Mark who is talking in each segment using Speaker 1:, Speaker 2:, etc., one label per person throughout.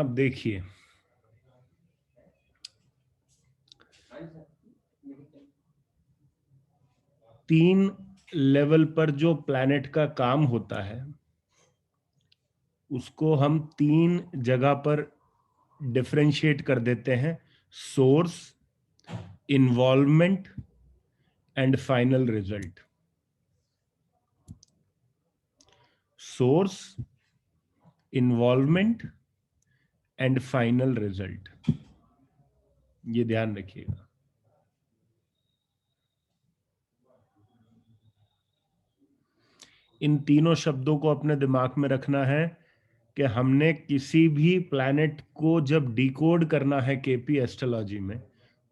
Speaker 1: अब देखिए, तीन लेवल पर जो प्लैनेट का काम होता है उसको हम तीन जगह पर डिफरेंशिएट कर देते हैं: source, involvement and final result. Source, involvement and final result, ये ध्यान रखिएगा। इन तीनों शब्दों को अपने दिमाग में रखना है कि हमने किसी भी प्लैनेट को जब डिकोड करना है केपी एस्ट्रोलॉजी में,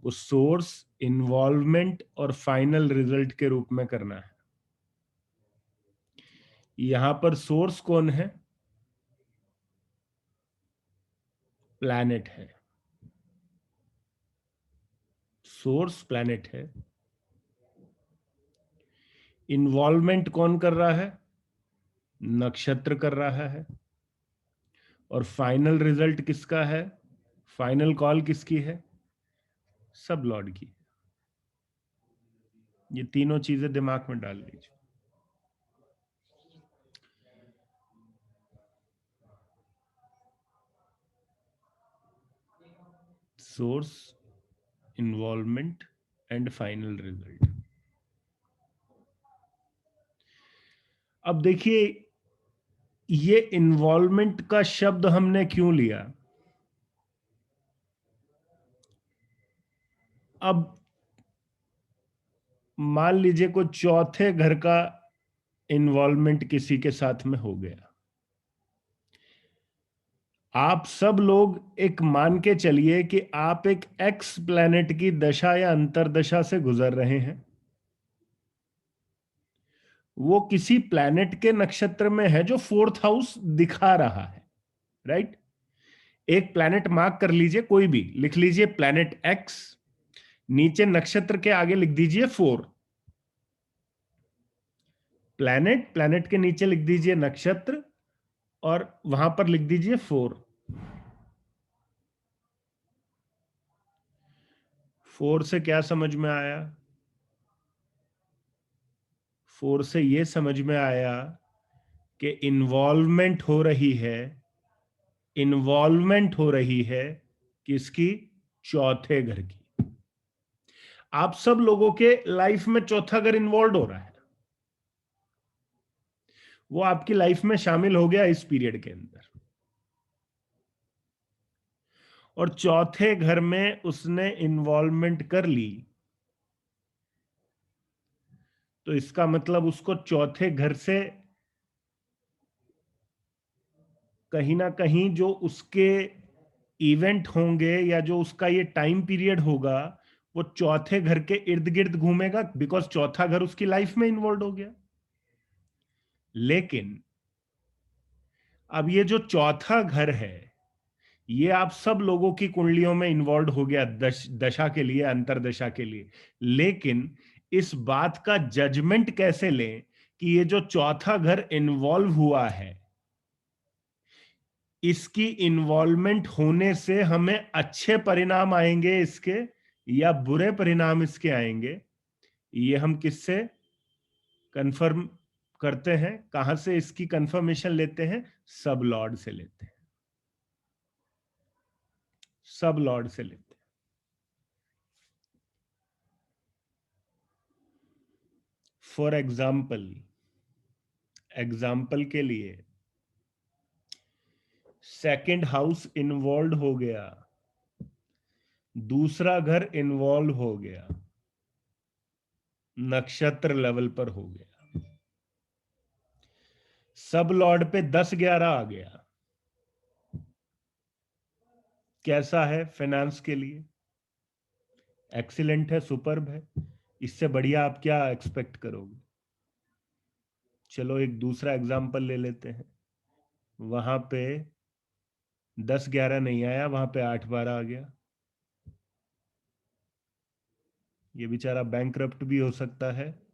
Speaker 1: वो सोर्स, इन्वॉल्वमेंट और फाइनल रिजल्ट के रूप में करना है। यहां पर सोर्स कौन है? प्लैनेट है। सोर्स प्लैनेट है। इन्वॉल्वमेंट कौन कर रहा है? नक्षत्र कर रहा है। और फाइनल रिजल्ट किसका है? फाइनल कॉल किसकी है? सब लॉर्ड की। ये तीनों चीजें दिमाग में डाल लीजिए। Source, involvement and final result. अब देखिए, ये इन्वॉल्वमेंट का शब्द हमने क्यों लिया? अब मान लीजिए कोई चौथे घर का इन्वॉल्वमेंट किसी के साथ में हो गया। आप सब लोग एक मान के चलिए कि आप एक एक्स प्लैनेट की दशा या अंतरदशा से गुजर रहे हैं। वो किसी प्लैनेट के नक्षत्र में है जो फोर्थ हाउस दिखा रहा है, राइट? एक प्लैनेट मार्क कर लीजिए, कोई भी लिख लीजिए प्लैनेट एक्स, नीचे नक्षत्र के आगे लिख दीजिए 4। प्लैनेट, प्लैनेट के नीचे लिख दीजिए नक्षत्र और वहां पर लिख दीजिए 4। 4 से क्या समझ में आया? 4 से यह समझ में आया कि इन्वॉल्वमेंट हो रही है। इन्वॉल्वमेंट हो रही है किसकी? चौथे घर की। आप सब लोगों के लाइफ में चौथा घर इन्वॉल्व हो रहा है। वो आपकी लाइफ में शामिल हो गया इस पीरियड के अंदर, और चौथे घर में उसने इन्वॉल्वमेंट कर ली। तो इसका मतलब उसको चौथे घर से कहीं ना कहीं जो उसके इवेंट होंगे या जो उसका ये टाइम पीरियड होगा, वो चौथे घर के इर्द गिर्द घूमेगा, बिकॉज चौथा घर उसकी लाइफ में इन्वॉल्व हो गया। लेकिन अब ये जो चौथा घर है, ये आप सब लोगों की कुंडलियों में इन्वॉल्व हो गया दशा के लिए, अंतरदशा के लिए। लेकिन इस बात का जजमेंट कैसे लें कि ये जो चौथा घर इन्वॉल्व हुआ है, इसकी इन्वॉल्वमेंट होने से हमें अच्छे परिणाम आएंगे इसके या बुरे परिणाम इसके आएंगे? ये हम किससे कंफर्म करते हैं? कहां से इसकी कंफर्मेशन लेते हैं? सब लॉर्ड से लेते हैं। सब लॉर्ड से लेते हैं। फॉर एग्जाम्पल के लिए, सेकंड हाउस इन्वॉल्व हो गया, दूसरा घर इन्वॉल्व हो गया, नक्षत्र लेवल पर हो गया, सब लॉर्ड पे 10-11 आ गया। कैसा है फाइनेंस के लिए? एक्सीलेंट है, सुपर्ब है। इससे बढ़िया आप क्या एक्सपेक्ट करोगे? चलो एक दूसरा एग्जांपल ले लेते हैं। वहां पे 10-11 नहीं आया, वहां पे 8-12 आ गया। ये बेचारा बैंकरप्ट भी हो सकता है,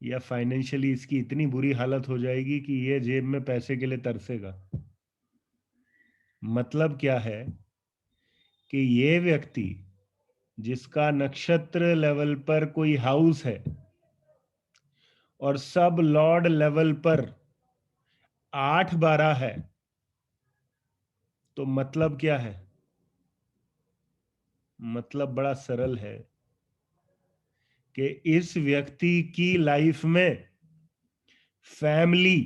Speaker 1: या फाइनेंशियली इसकी इतनी बुरी हालत हो जाएगी कि ये जेब में पैसे के लिए तरसेगा। मतलब क्या है कि ये व्यक्ति जिसका नक्षत्र लेवल पर कोई हाउस है और सब लॉर्ड लेवल पर 8-12 है, तो मतलब क्या है? मतलब बड़ा सरल है कि इस व्यक्ति की लाइफ में फैमिली,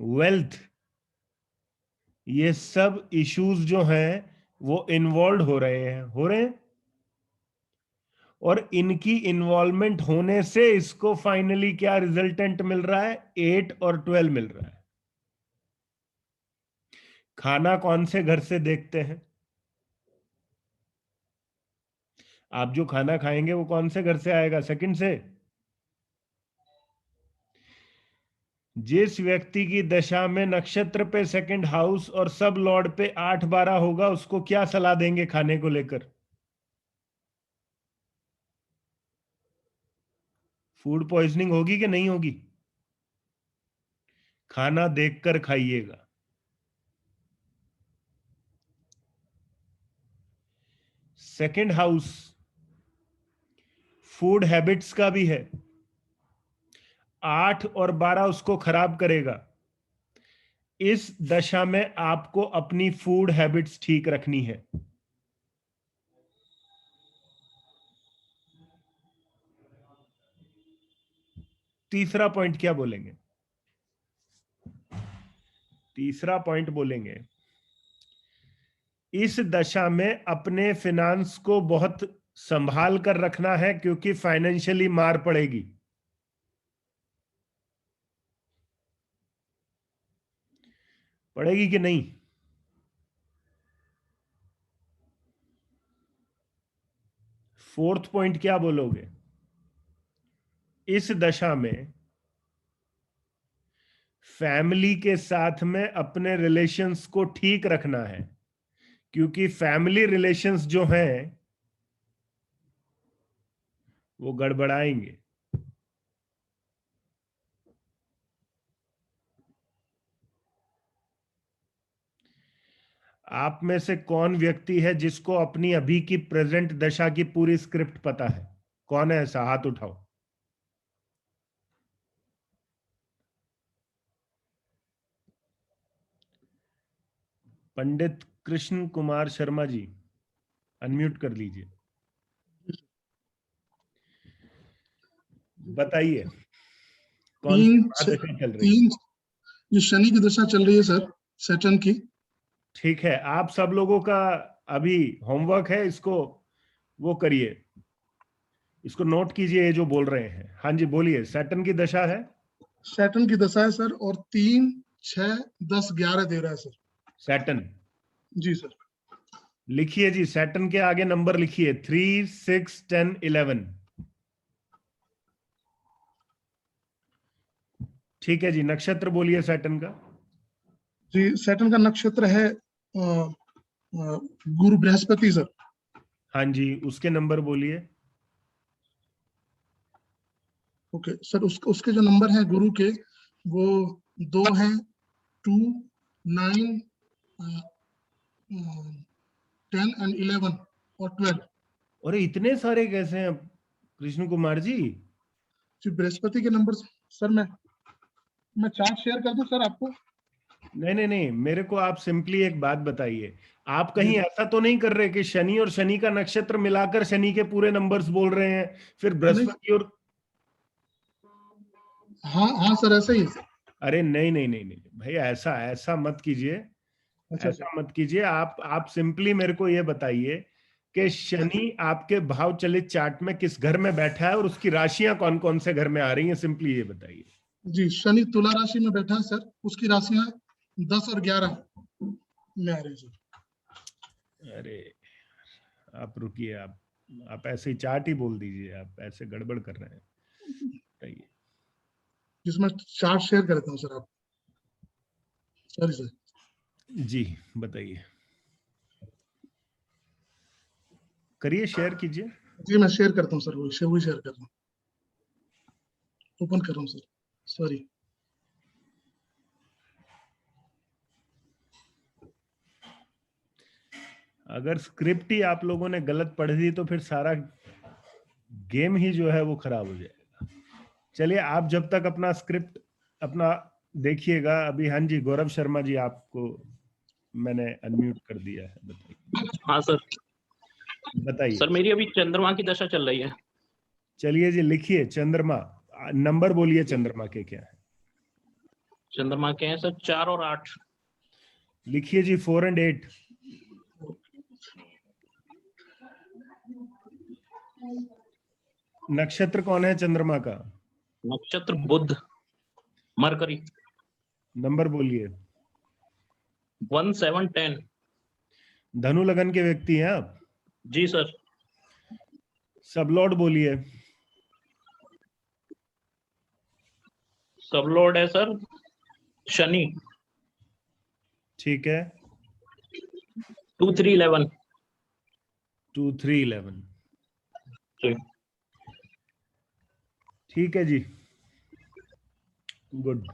Speaker 1: वेल्थ, ये सब इश्यूज जो हैं वो इन्वॉल्व हो रहे हैं और इनकी इन्वॉल्वमेंट होने से इसको फाइनली क्या रिजल्टेंट मिल रहा है? 8 और 12 मिल रहा है। खाना कौन से घर से देखते हैं? आप जो खाना खाएंगे वो कौन से घर से आएगा? सेकंड से। जिस व्यक्ति की दशा में नक्षत्र पे सेकंड हाउस और सब लॉर्ड पे 8-12 होगा, उसको क्या सलाह देंगे खाने को लेकर? फूड पॉइजनिंग होगी कि नहीं होगी? खाना देखकर खाइएगा। सेकंड हाउस फूड हैबिट्स का भी है। 8 और 12 उसको खराब करेगा। इस दशा में आपको अपनी फूड हैबिट्स ठीक रखनी है। तीसरा पॉइंट क्या बोलेंगे? तीसरा पॉइंट बोलेंगे, इस दशा में अपने फिनांस को बहुत संभाल कर रखना है क्योंकि फाइनेंशियली मार पड़ेगी। पड़ेगी कि नहीं? फोर्थ पॉइंट क्या बोलोगे? इस दशा में फैमिली के साथ में अपने रिलेशंस को ठीक रखना है क्योंकि फैमिली रिलेशंस जो हैं वो गड़बड़ाएंगे। आप में से कौन व्यक्ति है जिसको अपनी अभी की प्रेजेंट दशा की पूरी स्क्रिप्ट पता है? कौन है ऐसा? हाथ उठाओ। पंडित कृष्ण कुमार शर्मा जी, अनम्यूट कर लीजिए। बताइए कौन सी
Speaker 2: तीन
Speaker 1: महादशा चल रही है?
Speaker 2: तीन ये शनि की दशा चल रही है सर, सैटर्न की।
Speaker 1: ठीक है, आप सब लोगों का अभी होमवर्क है, इसको वो करिए, इसको नोट कीजिए ये जो बोल रहे हैं। हाँ जी बोलिए। सैटर्न की दशा है?
Speaker 2: सैटर्न की दशा है सर, और 3, 6, 10, 11 दे रहा है सर।
Speaker 1: सैटर्न
Speaker 2: जी सर।
Speaker 1: लिखिए जी, सैटर्न के आगे नंबर लिखिए, 3, 6, 10, 11। ठीक है जी, नक्षत्र बोलिए सैटर्न का।
Speaker 2: जी, सैटर्न का नक्षत्र है गुरु बृहस्पति सर।
Speaker 1: हाँ जी, उसके नंबर बोलिए।
Speaker 2: ओके सर, उसके जो नंबर हैं गुरु के, वो 2 हैं, 2, 9, 10 एंड 11 और 12।
Speaker 1: अरे इतने सारे कैसे हैं कृष्ण कुमार जी?
Speaker 2: जी, बृहस्पति के नंबर सर। मैं चार्ट शेयर कर दूं सर आपको?
Speaker 1: नहीं नहीं नहीं, मेरे को आप सिंपली एक बात बताइए, आप
Speaker 2: जी
Speaker 1: कहीं ऐसा तो नहीं कर रहे कि शनि और शनि का नक्षत्र मिलाकर शनि के पूरे नंबर्स बोल रहे हैं, फिर
Speaker 2: नहीं,
Speaker 1: बृहस्पति और...
Speaker 2: हाँ हाँ सर, ऐसा ही है सर।
Speaker 1: अरे नहीं नहीं नहीं नहीं भाई, ऐसा ऐसा मत कीजिए।
Speaker 2: अच्छा सर।
Speaker 1: ऐसा मत कीजिए। आप सिंपली मेरे को ये बताइए कि शनि आपके भाव चलित चार्ट में किस घर में बैठा है और उसकी राशियां कौन कौन से घर में आ रही हैं, सिंपली ये बताइए।
Speaker 2: जी, शनि तुला राशि में बैठा है सर, उसकी राशियां 10 और 11 में आ रही है सर।
Speaker 1: अरे आप रुकिए, आप ऐसे ही चार्ट ही बोल दीजिए, आप ऐसे गड़बड़ कर रहे हैं। बताइए।
Speaker 2: जिसमें चार्ट शेयर करता हूँ सर आप। Sorry sir.
Speaker 1: जी बताइए, करिए, शेयर कीजिए।
Speaker 2: जी, मैं शेयर करता हूँ सर, वही शेयर कर रहा हूँ। ओपन कर रहा हूँ सर, सॉरी।
Speaker 1: अगर स्क्रिप्ट ही आप लोगों ने गलत पढ़ दी तो फिर सारा गेम ही जो है वो खराब हो जाएगा। चलिए आप जब तक अपना स्क्रिप्ट अपना देखिएगा। अभी हाँ जी गौरव शर्मा जी, आपको मैंने अनम्यूट कर दिया है, बताइए।
Speaker 3: हाँ सर।
Speaker 1: बताइए।
Speaker 3: सर मेरी अभी चंद्रमा की दशा चल रही है।
Speaker 1: चलिए जी लिखिए चंद्रमा, नंबर बोलिए चंद्रमा के क्या है।
Speaker 3: चंद्रमा के हैं सर 4 और 8।
Speaker 1: लिखिए जी 4 और 8। नक्षत्र कौन है चंद्रमा का?
Speaker 3: नक्षत्र बुध, मरकरी।
Speaker 1: नंबर बोलिए।
Speaker 3: 1, 7, 10।
Speaker 1: धनु लगन के व्यक्ति हैं आप?
Speaker 3: जी सर।
Speaker 1: सब लॉर्ड बोलिए।
Speaker 3: सब लॉर्ड है सर शनि।
Speaker 1: ठीक है।
Speaker 3: 2, 3, 11।
Speaker 1: 2, 3, 11।
Speaker 3: जी।
Speaker 1: ठीक है जी, गुड।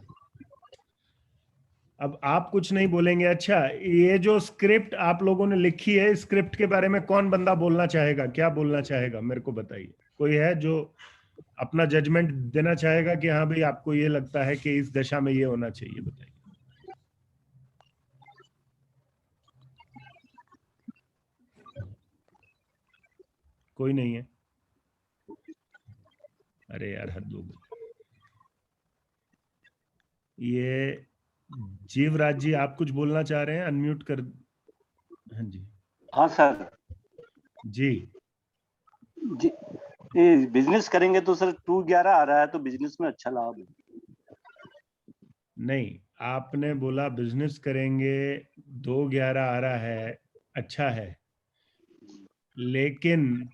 Speaker 1: अब आप कुछ नहीं बोलेंगे। अच्छा, ये जो स्क्रिप्ट आप लोगों ने लिखी है, स्क्रिप्ट के बारे में कौन बंदा बोलना चाहेगा? क्या बोलना चाहेगा मेरे को बताइए। कोई है जो अपना जजमेंट देना चाहेगा कि हाँ भाई आपको ये लगता है कि इस दशा में ये होना चाहिए? बताइए। कोई नहीं है? अरे यार हद हो गई। ये जीवराज जी आप कुछ बोलना चाह रहे हैं? अनम्यूट कर। हाँ जी।
Speaker 4: हाँ सर
Speaker 1: जी।
Speaker 4: जी, ये बिजनेस करेंगे तो सर 2-11 आ रहा है, तो बिजनेस में अच्छा लाभ है।
Speaker 1: नहीं, आपने बोला बिजनेस करेंगे, 2-11 आ रहा है, अच्छा है, लेकिन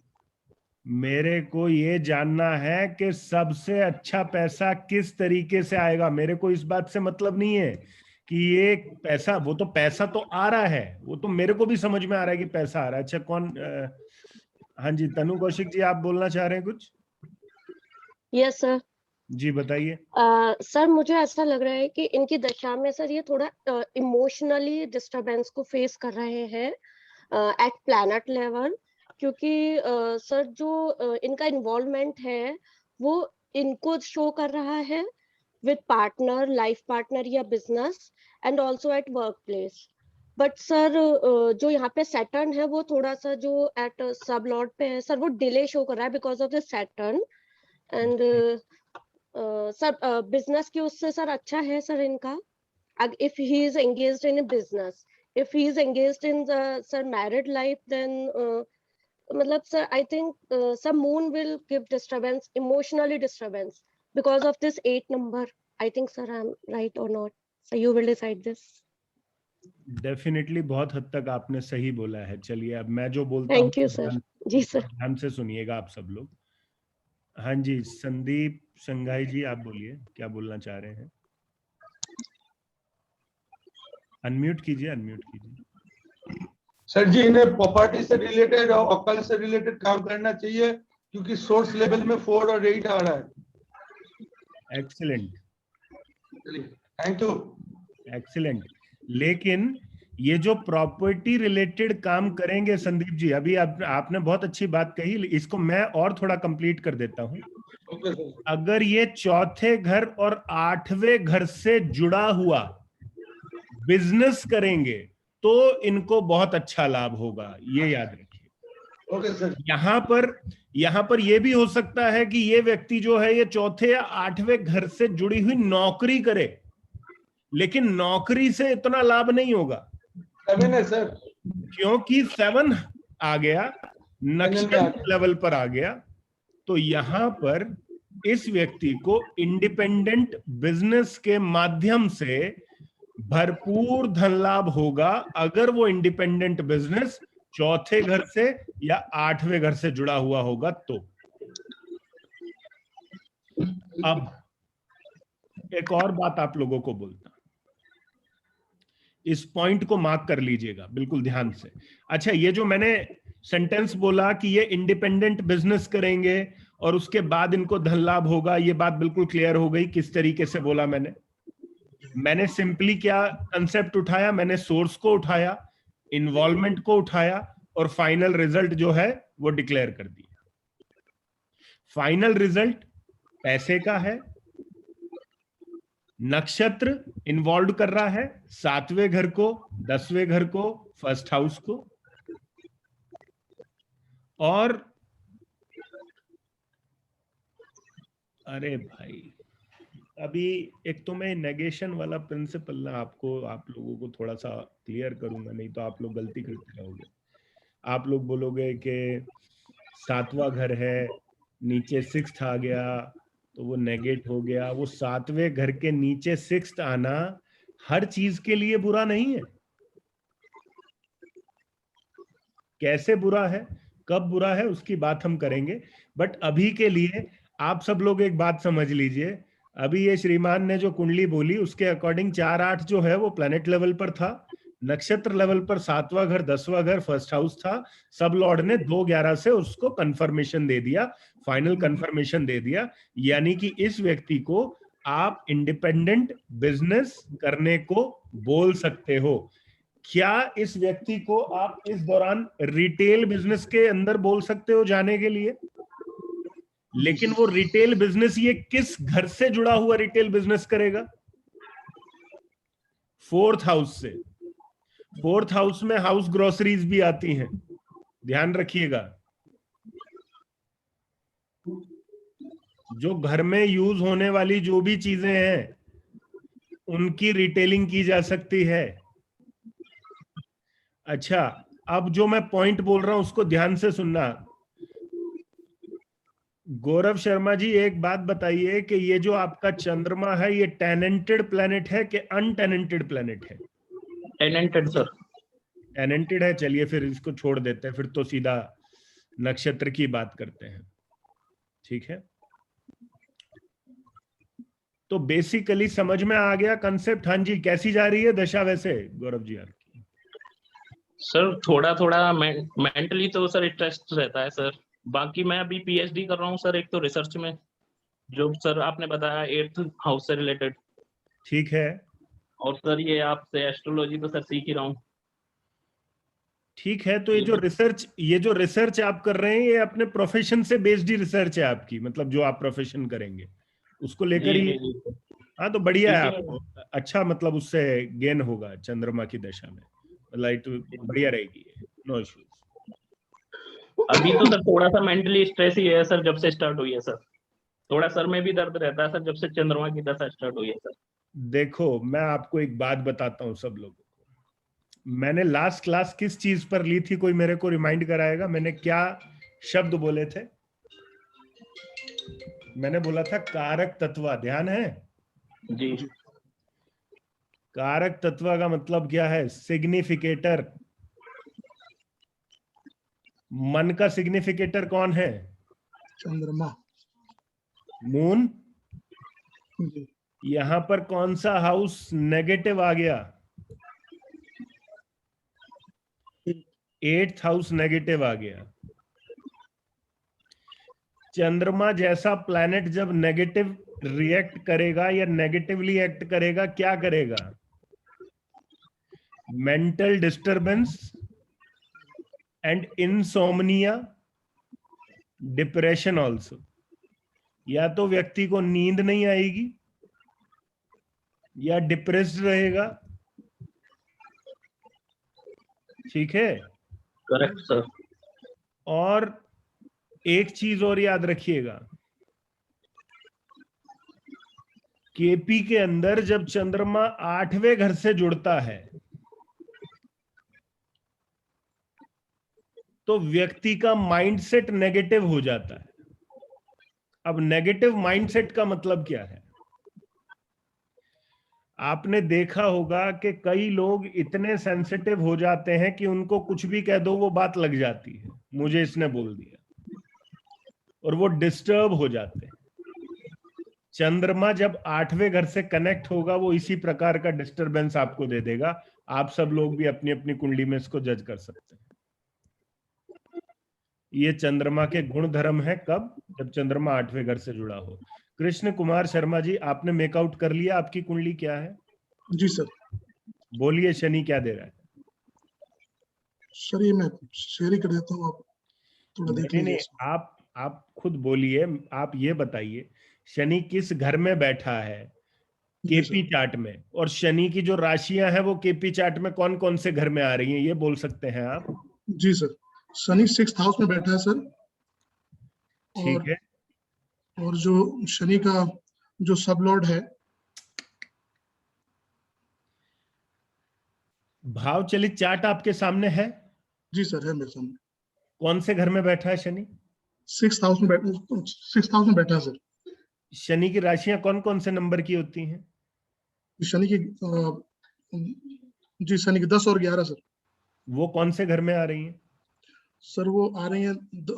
Speaker 1: मेरे को ये जानना है कि सबसे अच्छा पैसा किस तरीके से आएगा। मेरे को इस बात से मतलब नहीं है कि ये पैसा, वो तो पैसा तो आ रहा है, वो तो मेरे को भी समझ में आ रहा है कि पैसा आ रहा है। अच्छा कौन हाँ जी तनु कौशिक जी आप बोलना चाह रहे हैं कुछ?
Speaker 5: Yes sir.
Speaker 1: जी बताइए।
Speaker 5: सर मुझे ऐसा लग रहा है कि इनकी दशा में सर ये थोड़ा इमोशनली डिस्टरबेंस को फेस कर रहे हैं एट प्लैनेट लेवल, क्योंकि सर जो इनका इन्वॉल्वमेंट है वो इनको शो कर रहा है विद पार्टनर, लाइफ पार्टनर या business, and also at work place. But sir जो यहाँ पे सैटर्न है वो थोड़ा सा जो एट सब लॉर्ड पे है सर, वो डिले शो कर रहा है because of the Saturn. And sir business की उससे सर अच्छा है सर इनका, if he is engaged in a business. If he is engaged in the sir married life, then मतलब sir I think some moon will give disturbance, emotionally disturbance because of this 8 number. I think sir I'm right or not, so you will decide this.
Speaker 1: Definitely बहुत हद तक आपने सही बोला है। चलिए अब मैं जो बोलता हूँ
Speaker 5: Thank you sir. जी सर।
Speaker 1: ध्यान से सुनिएगा आप सब लोग। हाँ जी संदीप संघाई जी आप बोलिए, क्या बोलना चाह रहे हैं? अनम्यूट कीजिए, अनम्यूट कीजिए।
Speaker 6: सर जी इन्हें प्रॉपर्टी से रिलेटेड और अकल से रिलेटेड काम करना चाहिए, क्योंकि सोर्स लेवल में 4 और 8 आ रहा है।
Speaker 1: Excellent,
Speaker 6: thank you.
Speaker 1: एक्सीलेंट। लेकिन ये जो प्रॉपर्टी रिलेटेड काम करेंगे संदीप जी, अभी आपने बहुत अच्छी बात कही, इसको मैं और थोड़ा कंप्लीट कर देता हूं। अगर ये चौथे घर और 8वें घर से जुड़ा हुआ बिजनेस करेंगे तो इनको बहुत अच्छा लाभ होगा, ये याद रखिए।
Speaker 6: Okay sir.
Speaker 1: यहां पर यह भी हो सकता है कि ये व्यक्ति जो है ये चौथे या 8वें घर से जुड़ी हुई नौकरी करे, लेकिन नौकरी से इतना लाभ नहीं होगा।
Speaker 6: 7 है सर,
Speaker 1: क्योंकि 7 आ गया, नक्षत्र लेवल पर आ गया, तो यहां पर इस व्यक्ति को इंडिपेंडेंट बिजनेस के माध्यम से भरपूर धन लाभ होगा, अगर वो इंडिपेंडेंट बिजनेस चौथे घर से या 8वें घर से जुड़ा हुआ होगा तो। अब एक और बात आप लोगों को बोलता, इस पॉइंट को मार्क कर लीजिएगा बिल्कुल ध्यान से। अच्छा, ये जो मैंने सेंटेंस बोला कि ये इंडिपेंडेंट बिजनेस करेंगे और उसके बाद इनको धन लाभ होगा, ये बात बिल्कुल क्लियर हो गई किस तरीके से बोला मैंने सिंपली क्या कंसेप्ट उठाया, मैंने सोर्स को उठाया, इन्वॉल्वमेंट को उठाया और फाइनल रिजल्ट जो है वो डिक्लेयर कर दिया। फाइनल रिजल्ट पैसे का है, नक्षत्र इन्वॉल्व कर रहा है 7वें घर को, 10वें घर को, फर्स्ट हाउस को, और अरे भाई अभी एक तो मैं नेगेशन वाला प्रिंसिपल ना आप लोगों को थोड़ा सा क्लियर करूंगा, नहीं तो आप लोग गलती करते रहोगे। आप लोग बोलोगे कि 7वां घर है, नीचे 6th आ गया तो वो नेगेट हो गया। वो 7वें घर के नीचे 6th आना हर चीज के लिए बुरा नहीं है। कैसे बुरा है, कब बुरा है, उसकी बात हम करेंगे, बट अभी के लिए आप सब लोग एक बात समझ लीजिए। अभी ये श्रीमान ने जो कुंडली बोली उसके अकॉर्डिंग 4-8 जो है वो प्लैनेट लेवल पर था, नक्षत्र लेवल पर 7वां घर, 10वां घर, फर्स्ट हाउस था। सब लॉर्ड ने 2-11 से उसको कंफर्मेशन दे दिया, फाइनल कंफर्मेशन दे दिया। यानी कि इस व्यक्ति को आप इंडिपेंडेंट बिजनेस करने को बोल सकते हो। क्या इस व्यक्ति को आप इस दौरान रिटेल बिजनेस के अंदर बोल सकते हो जाने के लिए? लेकिन वो रिटेल बिजनेस ये किस घर से जुड़ा हुआ रिटेल बिजनेस करेगा? 4th हाउस से। 4th हाउस में हाउस ग्रोसरीज भी आती हैं, ध्यान रखिएगा। जो घर में यूज होने वाली जो भी चीजें हैं उनकी रिटेलिंग की जा सकती है। अच्छा, अब जो मैं पॉइंट बोल रहा हूं उसको ध्यान से सुनना। गौरव शर्मा जी एक बात बताइए कि ये जो आपका चंद्रमा है ये टेनेंटेड प्लेनेट है कि अनटेनेंटेड प्लेनेट है?
Speaker 3: टेनेंटेड सर।
Speaker 1: टेनेंटेड है, चलिए फिर इसको छोड़ देते हैं, फिर तो सीधा नक्षत्र की बात करते हैं, ठीक है? तो बेसिकली समझ में आ गया कंसेप्ट? हाँ जी, कैसी जा रही है दशा वैसे गौरव जी आपकी?
Speaker 3: सर थोड़ा थोड़ा मेंटली तो सर इंटरेस्ट रहता है सर। बाकी मैं अभी पीएचडी कर रहा हूँ सर, एक तो रिसर्च में, जो सर आपने बताया 8th हाउस से रिलेटेड।
Speaker 1: ठीक है,
Speaker 3: और सर ये आपसे एस्ट्रोलॉजी तो सर सीख ही रहा हूँ।
Speaker 1: ठीक है। तो ये जो रिसर्च आप कर रहे हैं ये अपने प्रोफेशन से बेस्ड ही रिसर्च है आपकी, मतलब जो आप प्रोफेशन करेंगे उसको लेकर
Speaker 3: जी,
Speaker 1: ही?
Speaker 3: जी, जी।
Speaker 1: हाँ, तो बढ़िया है,
Speaker 3: ठीक है।
Speaker 1: आपको अच्छा मतलब उससे गेन होगा चंद्रमा की दशा में, लाइट बढ़िया रहेगी, नो इश्यूज।
Speaker 3: अभी तो सर थोड़ा सा मेंटली स्ट्रेस ही है सर, जब से स्टार्ट हुई है सर। थोड़ा सर में भी दर्द रहता है सर जब से चंद्रमा की दशा स्टार्ट हुई है सर।
Speaker 1: देखो मैं आपको एक बात बताता हूँ सब लोगों को। मैंने लास्ट क्लास किस चीज पर ली थी, कोई मेरे को रिमाइंड कराएगा? मैंने क्या शब्द बोले थे? मैंने बोला था कारक तत्व, ध्यान है?
Speaker 3: जी।
Speaker 1: कारक तत्व का मतलब क्या है? सिग्निफिकेटर। मन का सिग्निफिकेटर कौन है?
Speaker 2: चंद्रमा।
Speaker 1: मून।
Speaker 2: जी।
Speaker 1: यहां पर कौन सा हाउस नेगेटिव आ गया? 8th हाउस नेगेटिव आ गया। चंद्रमा जैसा प्लैनेट जब नेगेटिव रिएक्ट करेगा या नेगेटिवली एक्ट करेगा, क्या करेगा? Mental disturbance and insomnia, depression also. या तो व्यक्ति को नींद नहीं आएगी या डिप्रेस्ड रहेगा, ठीक है?
Speaker 3: Correct sir.
Speaker 1: और एक चीज और याद रखिएगा, केपी के अंदर जब चंद्रमा 8वें घर से जुड़ता है तो व्यक्ति का माइंडसेट नेगेटिव हो जाता है। अब नेगेटिव माइंडसेट का मतलब क्या है? आपने देखा होगा कि कई लोग इतने सेंसिटिव हो जाते हैं कि उनको कुछ भी कह दो वो बात लग जाती है, मुझे इसने बोल दिया, और वो डिस्टर्ब हो जाते हैं। चंद्रमा जब 8वें घर से कनेक्ट होगा वो इसी प्रकार का डिस्टरबेंस आपको दे देगा। आप सब लोग भी अपनी अपनी कुंडली में इसको जज कर सकते हैं। ये चंद्रमा के गुण धर्म है कब? जब चंद्रमा 8वें घर से जुड़ा हो। कृष्ण कुमार शर्मा जी, आपने मेकआउट कर लिया आपकी कुंडली क्या है?
Speaker 2: जी सर।
Speaker 1: बोलिए शनि क्या दे रहा है?
Speaker 2: सर ये मैं शेयर ही कर देता हूँ, आप थोड़ा देख
Speaker 1: नहीं
Speaker 2: लीजिए
Speaker 1: नहीं,
Speaker 2: इसको।
Speaker 1: आप खुद बोलिए, आप ये बताइए शनि किस घर में बैठा है
Speaker 2: जी
Speaker 1: केपी
Speaker 2: सर।
Speaker 1: चार्ट में, और शनि की जो राशियां हैं वो केपी चार्ट में कौन कौन से घर में आ रही हैं, ये बोल सकते हैं आप?
Speaker 2: जी सर, शनि 6th हाउस में बैठा है सर।
Speaker 1: ठीक
Speaker 2: और
Speaker 1: है,
Speaker 2: और जो शनि का जो सब लॉर्ड है,
Speaker 1: भाव चलित चार्ट आपके सामने है?
Speaker 2: जी सर है मेरे सामने।
Speaker 1: कौन से घर में बैठा है शनि?
Speaker 2: 6th हाउस में बैठा, 6th हाउस में बैठा है सर।
Speaker 1: शनि की राशियां कौन कौन से नंबर की होती हैं?
Speaker 2: शनि की जी शनि की 10 और 11 सर।
Speaker 1: वो कौन से घर में आ रही हैं?
Speaker 2: सर वो आ रही है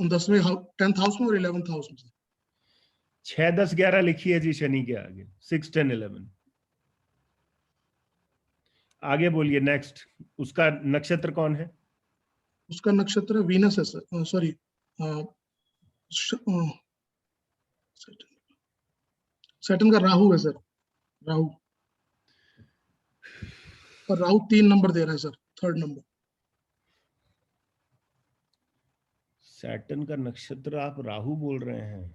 Speaker 2: 10वें 10th हाउस में और 11th हाउस में सर।
Speaker 1: 6, 10, 11 लिखिए जी शनि के आगे, 6, 10, 11। आगे बोलिए नेक्स्ट, उसका नक्षत्र कौन है?
Speaker 2: उसका नक्षत्र वीनस है सर, सॉरी सैटर्न का राहु है सर, राहु। और राहु 3 नंबर दे रहा है सर, 3rd नंबर।
Speaker 1: सैटर्न का नक्षत्र आप राहु बोल रहे हैं?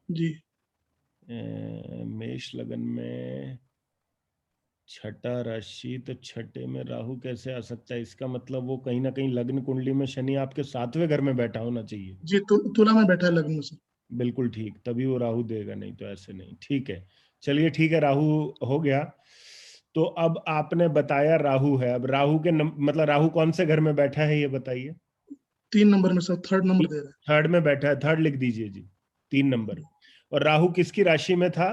Speaker 2: जी
Speaker 1: मेष लगन में छठा राशि, तो छठे में राहु कैसे आ सकता है? इसका मतलब वो कहीं ना कहीं लग्न कुंडली में शनि आपके 7वें घर में बैठा होना चाहिए।
Speaker 2: जी, तुला में बैठा है लग्न में सर।
Speaker 1: बिल्कुल ठीक, तभी वो राहु देगा, नहीं तो ऐसे नहीं। ठीक है, चलिए ठीक है, राहु हो गया। तो अब आपने बताया राहु है, अब राहु के मतलब राहु कौन से घर में बैठा है ये बताइए।
Speaker 2: 3 नंबर में सर, 3rd नंबर दे रहा है।
Speaker 1: 3rd में बैठा है, 3rd लिख दीजिए जी, 3 नंबर। और राहु किसकी राशि में था?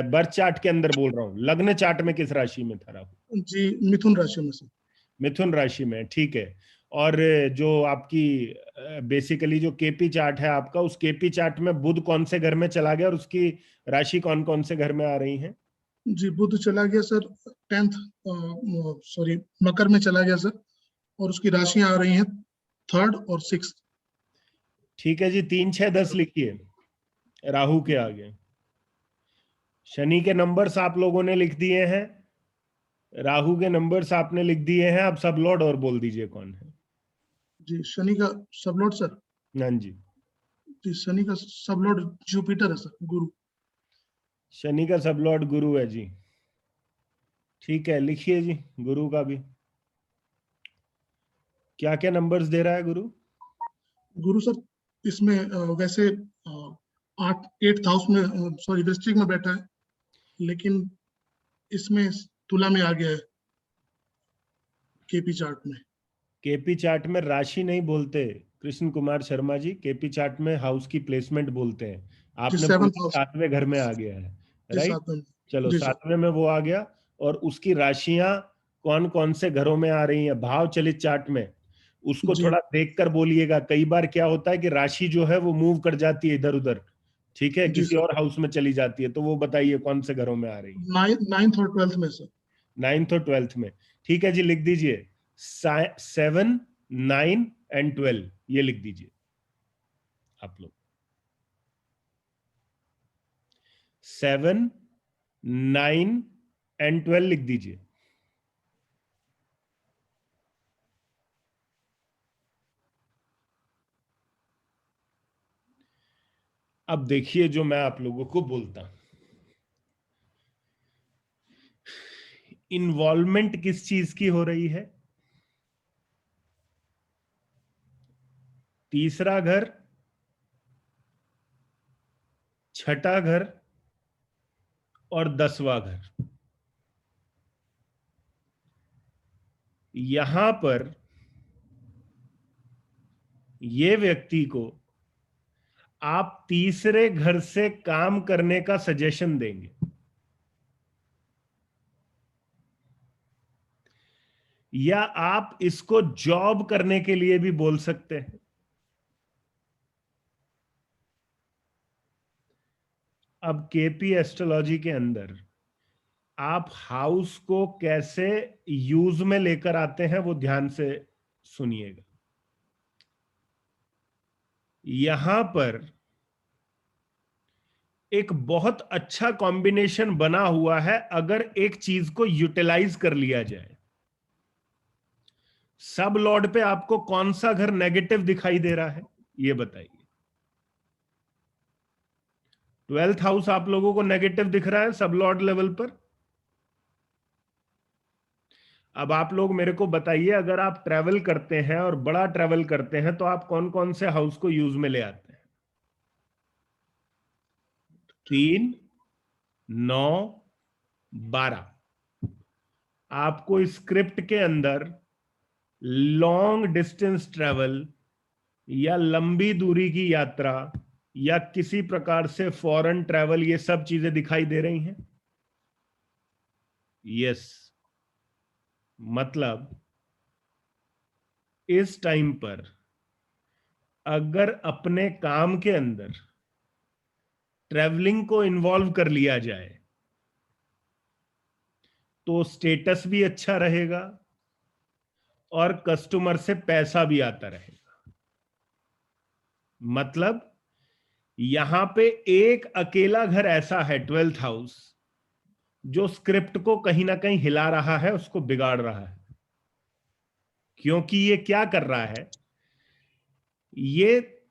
Speaker 1: बर्थ चार्ट के अंदर बोल रहा हूँ, लग्न चार्ट में किस राशि में था राहु?
Speaker 2: जी मिथुन राशि में सर।
Speaker 1: मिथुन राशि में, ठीक है। और जो आपकी बेसिकली जो केपी चार्ट है आपका, उस केपी चार्ट में बुध कौन से घर में चला गया और उसकी राशि कौन कौन से घर में आ रही है?
Speaker 2: जी बुध चला गया सर 10th, सॉरी मकर में चला गया सर, और उसकी राशियां आ रही हैं 3rd और 6th।
Speaker 1: ठीक है जी, 3, 6, 10 लिखिए राहु के आगे। शनि के नंबर्स आप लोगों ने लिख दिए हैं, राहु के नंबर्स आपने लिख दिए हैं, अब सब लॉर्ड और बोल दीजिए कौन है।
Speaker 2: जी शनि का सब लॉर्ड सर,
Speaker 1: हाँ जी,
Speaker 2: जी शनि का सब लॉर्ड जुपिटर है सर, गुरु।
Speaker 1: शनि का सब लॉर्ड गुरु है जी। ठीक है, लिखिए जी गुरु का भी। क्या क्या नंबर्स दे रहा है गुरु?
Speaker 2: गुरु सर इसमें वैसे 8th हाउस में, सॉरी वृश्चिक में बैठा है, लेकिन इसमें तुला में आ गया है केपी चार्ट में।
Speaker 1: केपी चार्ट में राशि नहीं बोलते कृष्ण कुमार शर्मा जी, केपी चार्ट में हाउस की प्लेसमेंट बोलते हैं।
Speaker 2: जी
Speaker 1: आपने
Speaker 2: 7th हाउस,
Speaker 1: 7वें घर में आ गया है,
Speaker 2: जी
Speaker 1: राइट?
Speaker 2: 7th में।
Speaker 1: चलो
Speaker 2: जी सर।
Speaker 1: 7वें में वो आ गया, और उसकी राशियां कौन कौन से घरों में आ रही हैं भाव चलित चार्ट में, उसको
Speaker 2: जी
Speaker 1: थोड़ा देखकर बोलिएगा। कई बार क्या होता है कि राशि जो है वो मूव कर जाती है इधर उधर, ठीक है,
Speaker 2: जी
Speaker 1: किसी
Speaker 2: सर,
Speaker 1: और हाउस में चली जाती है, तो वो बताइए कौन से घरों में आ रही है?
Speaker 2: 9th और 12th में सर।
Speaker 1: 9th और 12th में, ठीक है जी, लिख दीजिए 7, 9 एंड 12, ये लिख दीजिए आप लोग। 7, 9 एंड 12 लिख दीजिए। अब देखिए जो मैं आप लोगों को बोलता हूं, इन्वॉल्वमेंट किस चीज की हो रही है? तीसरा घर, छठा घर और 10वां घर। यहां पर ये व्यक्ति को आप तीसरे घर से काम करने का सजेशन देंगे, या आप इसको जॉब करने के लिए भी बोल सकते हैं। अब केपी एस्ट्रोलॉजी के अंदर आप हाउस को कैसे यूज में लेकर आते हैं वो ध्यान से सुनिएगा। यहां पर एक बहुत अच्छा कॉम्बिनेशन बना हुआ है अगर एक चीज को यूटिलाइज कर लिया जाए। सब लॉर्ड पे आपको कौन सा घर नेगेटिव दिखाई दे रहा है, ये बताइए। 12th हाउस आप लोगों को नेगेटिव दिख रहा है सब लॉर्ड लेवल पर। अब आप लोग मेरे को बताइए, अगर आप ट्रैवल करते हैं और बड़ा ट्रैवल करते हैं तो आप कौन कौन से हाउस को यूज में ले आते हैं? 3, 9, 12। आपको स्क्रिप्ट के अंदर लॉन्ग डिस्टेंस ट्रैवल या लंबी दूरी की यात्रा या किसी प्रकार से फॉरेन ट्रैवल, ये सब चीजें दिखाई दे रही हैं? यस। मतलब इस टाइम पर अगर अपने काम के अंदर ट्रैवलिंग को इन्वॉल्व कर लिया जाए तो स्टेटस भी अच्छा रहेगा और कस्टमर से पैसा भी आता रहेगा। मतलब यहां पे एक अकेला घर ऐसा है 12th हाउस जो स्क्रिप्ट को कहीं ना कहीं हिला रहा है, उसको बिगाड़ रहा है। क्योंकि ये क्या कर रहा है, ये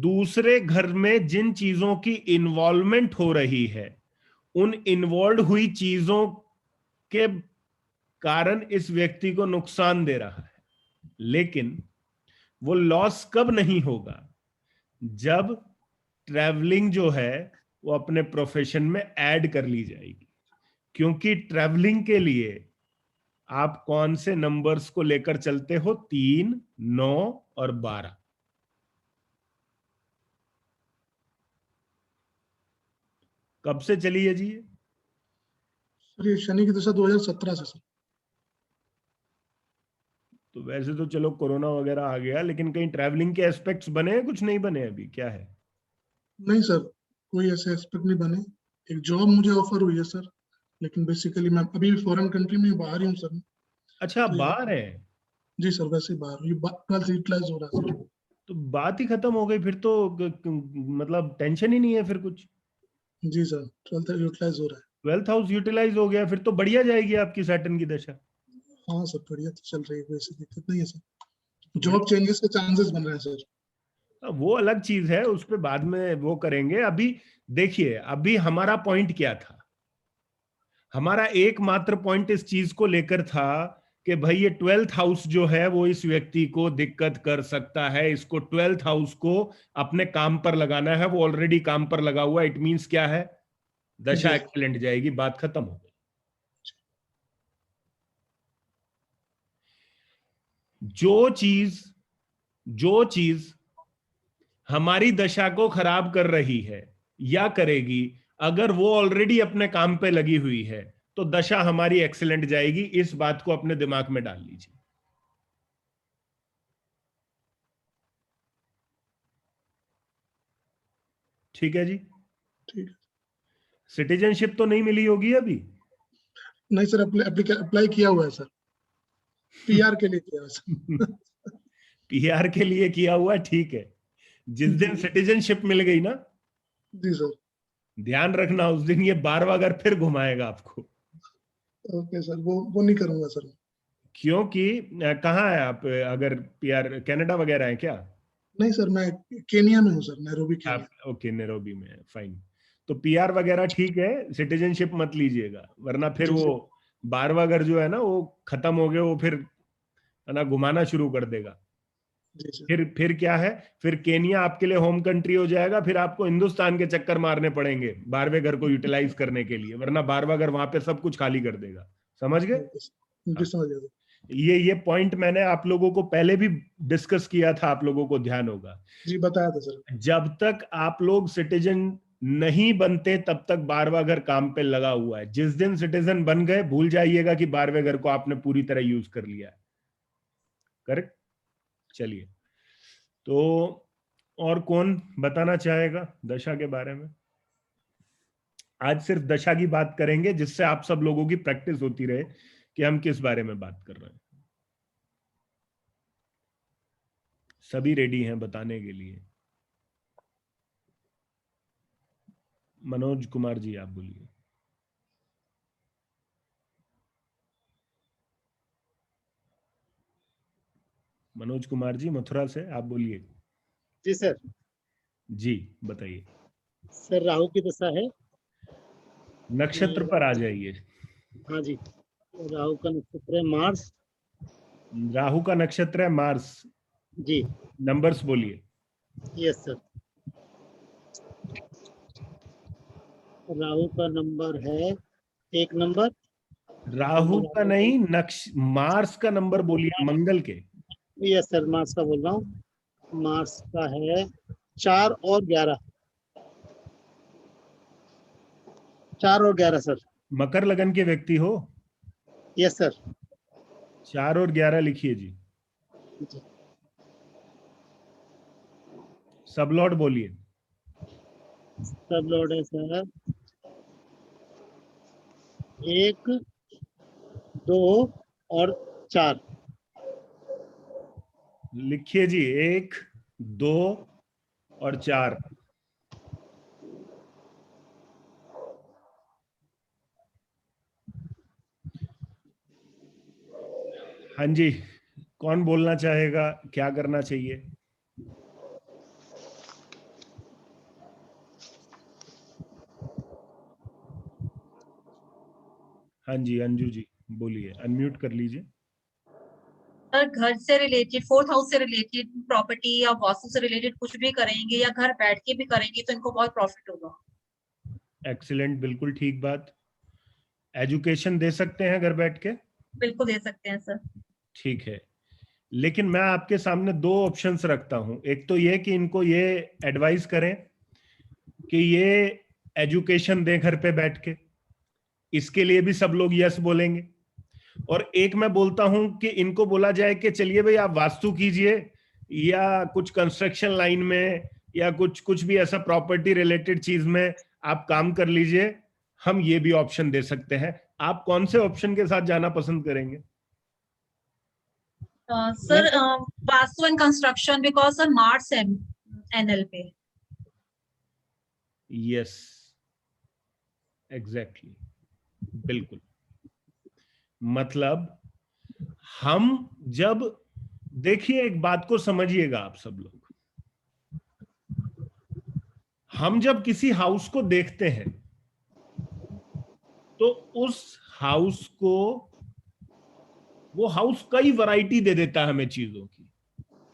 Speaker 1: दूसरे घर में जिन चीजों की इन्वॉल्वमेंट हो रही है उन इन्वॉल्व हुई चीजों के कारण इस व्यक्ति को नुकसान दे रहा है। लेकिन वो लॉस कब नहीं होगा, जब ट्रैवलिंग जो है वो अपने प्रोफेशन में ऐड कर ली जाएगी। क्योंकि ट्रैवलिंग के लिए आप कौन से नंबर्स को लेकर चलते हो? 3, 9 और 12। कब से चली है जी ये?
Speaker 2: सर ये शनि की दशा 2017 से सर।
Speaker 1: तो वैसे तो चलो कोरोना वगैरह आ गया, लेकिन कहीं ट्रैवलिंग के एस्पेक्ट्स बने हैं? कुछ नहीं बने अभी, क्या है?
Speaker 2: नहीं सर, कोई ऐसे एस्पेक्ट नहीं बने। एक जॉब मुझे ऑफर हुई है सर, लेकिन बेसिकली मैं अभी फॉरेन कंट्री में बाहर ही हूँ सर।
Speaker 1: अच्छा,
Speaker 2: तो
Speaker 1: बाहर है।
Speaker 2: जी सर, वैसे ही बाहर ये 12 से यूटिलाइज हो रहा है सर।
Speaker 1: तो बात ही खत्म हो गई फिर तो। मतलब टेंशन ही नहीं है फिर कुछ।
Speaker 2: जी सर, 12 यूटिलाइज हो रहा
Speaker 1: 12th हाउस यूटिलाइज हो गया, फिर तो बढ़िया जाएगी आपकी सैटर्न की दशा।
Speaker 2: है। हाँ सर, बढ़िया तो चल रही है, कोई ऐसी दिक्कत नहीं है सर।
Speaker 1: तो
Speaker 2: जॉब चेंजेस के चांसेस बन रहे हैं सर।
Speaker 1: वो अलग चीज है, उस पर बाद में वो करेंगे। अभी देखिए, अभी हमारा पॉइंट क्या था? हमारा एकमात्र पॉइंट इस चीज को लेकर था कि भाई ये 12th हाउस जो है वो इस व्यक्ति को दिक्कत कर सकता है। इसको 12th हाउस को अपने काम पर लगाना है। वो ऑलरेडी काम पर लगा हुआ है। इट मींस क्या है? दशा
Speaker 2: जी।
Speaker 1: एक्सीलेंट जाएगी, बात खत्म हो गई। जो चीज हमारी दशा को खराब कर रही है या करेगी, अगर वो ऑलरेडी अपने काम पे लगी हुई है तो दशा हमारी एक्सीलेंट जाएगी। इस बात को अपने दिमाग में डाल लीजिए। ठीक है जी।
Speaker 2: ठीक है।
Speaker 1: सिटीजनशिप तो नहीं मिली होगी अभी?
Speaker 2: नहीं सर, अप्लाई किया हुआ है सर। पीआर के लिए किया हुआ है सर।
Speaker 1: पीआर के लिए किया हुआ, ठीक है। जिस दिन सिटीजनशिप मिल गई ना,
Speaker 2: जी सर।
Speaker 1: ध्यान रखना उस दिन ये 12वां घर फिर घुमाएगा आपको।
Speaker 2: ओके सर, वो नहीं करूंगा सर।
Speaker 1: क्योंकि कहाँ है आप? अगर पीआर कनाडा वगैरह है क्या?
Speaker 2: नहीं सर, मैं केनिया में हूँ सर, नैरोबी
Speaker 1: आप
Speaker 2: केनिया।
Speaker 1: ओके, नैरोबी में है, फाइन। तो पीआर वगैरह ठीक है, सिटीजनशिप मत लीजिएगा, वरना फिर
Speaker 2: जी
Speaker 1: वो
Speaker 2: सर।
Speaker 1: 12वां घर जो है ना वो खत्म हो गया, वो फिर है ना घुमाना शुरू कर देगा।
Speaker 2: जी सर।
Speaker 1: फिर क्या है? फिर केनिया आपके लिए होम कंट्री हो जाएगा। फिर आपको हिंदुस्तान के चक्कर मारने पड़ेंगे 12वें घर को यूटिलाइज करने के लिए, वरना 12वां घर वहां पे सब कुछ खाली कर देगा। समझ गए?
Speaker 2: ओके सर, जी समझ गया सर।
Speaker 1: ये पॉइंट मैंने आप लोगों को पहले भी डिस्कस किया था, आप लोगों को ध्यान होगा।
Speaker 2: जी बताया था सर।
Speaker 1: जब तक आप लोग सिटीजन नहीं बनते तब तक 12वां घर काम पे लगा हुआ है। जिस दिन सिटीजन बन गए, भूल जाइएगा कि 12वें घर को आपने पूरी तरह यूज कर लिया है। करेक्ट? चलिए, तो और कौन बताना चाहेगा दशा के बारे में? आज सिर्फ दशा की बात करेंगे, जिससे आप सब लोगों की प्रैक्टिस होती रहे कि हम किस बारे में बात कर रहे हैं। सभी रेडी हैं बताने के लिए? मनोज कुमार जी, आप बोलिए। मनोज कुमार जी मथुरा से, आप बोलिए।
Speaker 7: जी सर।
Speaker 1: जी बताइए।
Speaker 7: सर राहु की दशा है।
Speaker 1: नक्षत्र पर आ जाइए।
Speaker 7: हाँ जी, राहु का नक्षत्र है मार्स।
Speaker 1: राहु का नक्षत्र है मार्स।
Speaker 7: जी।
Speaker 1: नंबर्स बोलिए।
Speaker 7: Yes sir. राहु का नंबर है 1 नंबर।
Speaker 1: राहु का नहीं, मार्स का नंबर बोलिए, मंगल के।
Speaker 7: यस सर, मार्स का बोल रहा हूँ। मार्स का है 4 और 11। 4 और 11 सर।
Speaker 1: मकर लगन के व्यक्ति हो?
Speaker 7: Yes sir.
Speaker 1: 4 और 11 लिखिए जी। सब लॉर्ड बोलिए।
Speaker 7: सब लॉर्ड है सर 1, 2 और 4।
Speaker 1: लिखिए जी, 1, 2 और 4। हाँ जी, कौन बोलना चाहेगा, क्या करना चाहिए? हाँ जी अंजू जी बोलिए, अनम्यूट कर लीजिए।
Speaker 8: सर घर से रिलेटेड, 4th हाउस से रिलेटेड, प्रॉपर्टी या वास्तु से रिलेटेड कुछ भी करेंगे या घर बैठ के भी करेंगे तो इनको बहुत प्रॉफिट होगा।
Speaker 1: एक्सीलेंट, बिल्कुल ठीक बात। एजुकेशन दे सकते हैं घर बैठ के?
Speaker 8: बिल्कुल दे सकते हैं सर।
Speaker 1: ठीक है, लेकिन मैं आपके सामने 2 ऑप्शंस रखता हूं। एक तो ये कि इनको ये एडवाइस करें कि ये एजुकेशन दें घर पे बैठ के, इसके लिए भी सब लोग यस बोलेंगे। और एक मैं बोलता हूं कि इनको बोला जाए कि चलिए भाई आप वास्तु कीजिए या कुछ कंस्ट्रक्शन लाइन में या कुछ भी ऐसा प्रॉपर्टी रिलेटेड चीज में आप काम कर लीजिए, हम ये भी ऑप्शन दे सकते हैं। आप कौन से ऑप्शन के साथ जाना पसंद करेंगे?
Speaker 8: Sir vastu and construction, because sir Mars है एनएल पे।
Speaker 1: यस एग्जैक्टली, बिल्कुल। मतलब हम जब, देखिए एक बात को समझिएगा आप सब लोग, हम जब किसी हाउस को देखते हैं तो उस हाउस को, वो हाउस कई वैरायटी दे देता है हमें चीजों की।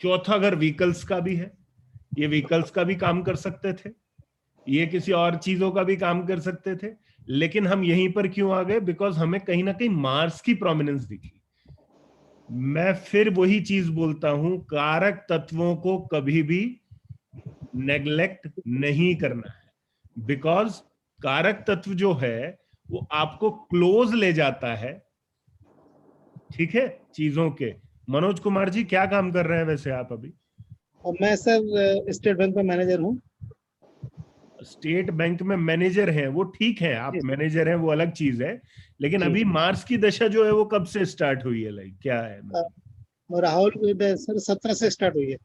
Speaker 1: चौथा घर व्हीकल्स का भी है, ये व्हीकल्स का भी काम कर सकते थे, ये किसी और चीजों का भी काम कर सकते थे, लेकिन हम यहीं पर क्यों आ गए? बिकॉज हमें कहीं ना कहीं मार्स की प्रोमिनेंस दिखी। मैं फिर वही चीज बोलता हूं, कारक तत्वों को कभी भी नेग्लेक्ट नहीं करना है, बिकॉज कारक तत्व जो है वो आपको क्लोज ले जाता है, ठीक है, चीजों के। मनोज कुमार जी क्या काम कर रहे हैं वैसे आप अभी?
Speaker 7: और मैं सर स्टेट बैंक में मैनेजर हूँ।
Speaker 1: स्टेट बैंक में मैनेजर हैं, वो ठीक है, आप मैनेजर हैं वो अलग चीज है, लेकिन अभी मार्स की दशा जो है वो कब से स्टार्ट हुई है, लाइक क्या है?
Speaker 7: राहुल सर 17 से स्टार्ट हुई है।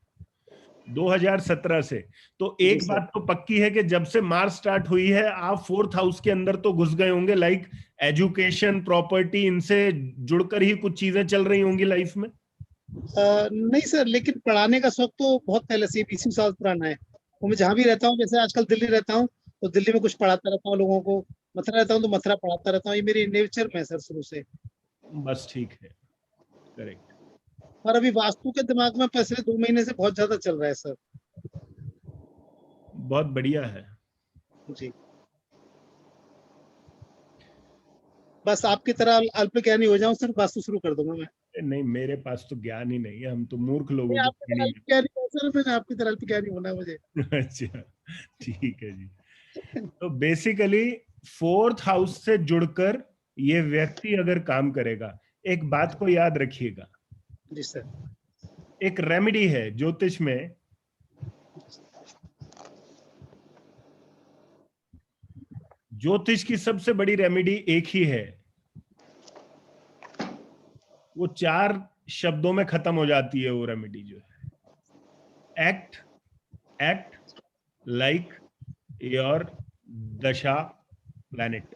Speaker 1: 2017 से। तो एक बात तो पक्की है कि जब से मार्च स्टार्ट हुई है आप 4th हाउस के अंदर तो घुस गए होंगे, लाइक एजुकेशन, प्रॉपर्टी, इनसे जुड़कर ही कुछ चीजें चल रही होंगी लाइफ में।
Speaker 7: नहीं सर, लेकिन पढ़ाने का शौक तो बहुत पहले से 20 साल पुराना है। वो मैं जहाँ भी रहता हूँ, जैसे आजकल दिल्ली रहता हूँ तो दिल्ली में कुछ पढ़ाता रहता हूँ लोगों को, मथुरा रहता हूँ तो मथुरा पढ़ाता रहता हूँ। ये मेरी नेचर में है सर शुरू से।
Speaker 1: बस ठीक है, करेक्ट।
Speaker 7: पर अभी वास्तु के दिमाग में पिछले 2 महीने से बहुत ज्यादा चल रहा है सर।
Speaker 1: बहुत बढ़िया है
Speaker 7: जी। बस आपकी तरह अल्प ज्ञानी हो जाऊं सर, वास्तु शुरू कर दूंगा मैं।
Speaker 1: नहीं, मेरे पास तो ज्ञान ही नहीं है, हम तो मूर्ख लोगों की
Speaker 7: आपकी तरह
Speaker 1: श्रेणी
Speaker 7: अल्प ज्ञानी हो सर, मैंने आपकी तरह अल्प ज्ञानी होना है मुझे।
Speaker 1: में। अच्छा ठीक है जी। तो बेसिकली 4th हाउस से जुड़कर ये व्यक्ति अगर काम करेगा, एक बात को याद रखिएगा,
Speaker 7: जी सर।
Speaker 1: एक रेमेडी है ज्योतिष में, ज्योतिष की सबसे बड़ी रेमेडी एक ही है, वो 4 शब्दों में खत्म हो जाती है वो रेमेडी जो है, एक्ट लाइक योर दशा प्लैनेट।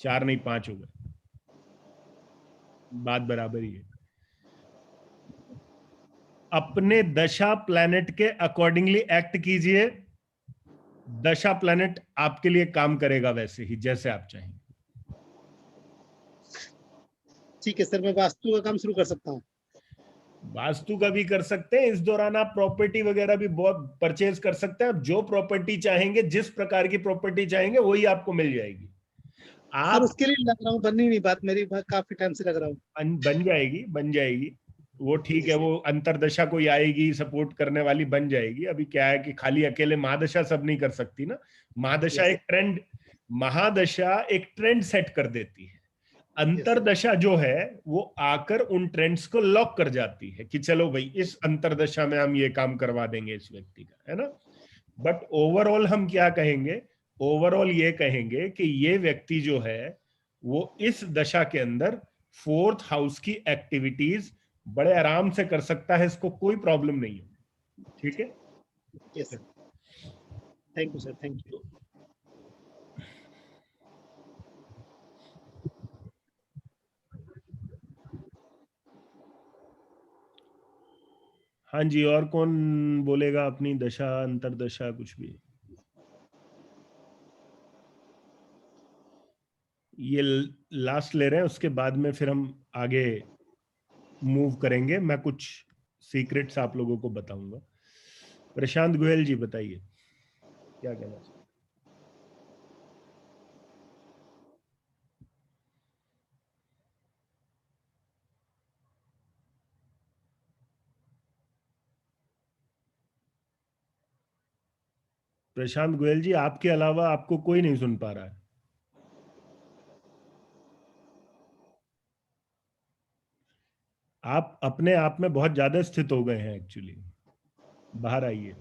Speaker 1: 4 नहीं 5 हो गए, बात बराबर ही है। अपने दशा प्लैनेट के अकॉर्डिंगली एक्ट कीजिए, दशा प्लैनेट आपके लिए काम करेगा वैसे ही जैसे आप चाहेंगे।
Speaker 7: ठीक है सर, मैं वास्तु का काम शुरू कर सकता हूँ।
Speaker 1: वास्तु का भी कर सकते हैं, इस दौरान आप प्रॉपर्टी वगैरह भी बहुत परचेज कर सकते हैं। आप जो प्रॉपर्टी चाहेंगे, जिस प्रकार की प्रॉपर्टी चाहेंगे वही आपको मिल जाएगी।
Speaker 7: सर
Speaker 1: आप
Speaker 7: उसके लिए लग रहा हूँ, बननी नहीं बात मेरी, काफी टाइम से लग रहा हूँ।
Speaker 1: बन जाएगी, बन जाएगी, वो ठीक है। वो अंतरदशा कोई आएगी सपोर्ट करने वाली, बन जाएगी। अभी क्या है कि खाली अकेले महादशा सब नहीं कर सकती ना। महादशा एक ट्रेंड, महादशा एक ट्रेंड सेट कर देती है। अंतरदशा जो है वो आकर उन ट्रेंड्स को लॉक कर जाती है कि चलो भाई इस अंतरदशा में हम ये काम करवा देंगे इस व्यक्ति का, है ना। बट ओवरऑल हम क्या कहेंगे, ओवरऑल ये कहेंगे कि ये व्यक्ति जो है वो इस दशा के अंदर 4th हाउस की एक्टिविटीज बड़े आराम से कर सकता है, इसको कोई प्रॉब्लम नहीं है। ठीक है,
Speaker 7: yes sir, thank you sir, thank you.
Speaker 1: हाँ जी, और कौन बोलेगा अपनी दशा अंतरदशा कुछ भी? ये लास्ट ले रहे हैं, उसके बाद में फिर हम आगे मूव करेंगे। मैं कुछ सीक्रेट्स आप लोगों को बताऊंगा। प्रशांत गोयल जी बताइए क्या कहना चाहिए। प्रशांत गोयल जी, आपके अलावा आपको कोई नहीं सुन पा रहा है। आप अपने आप में बहुत ज्यादा स्थित हो गए हैं एक्चुअली, बाहर आइए।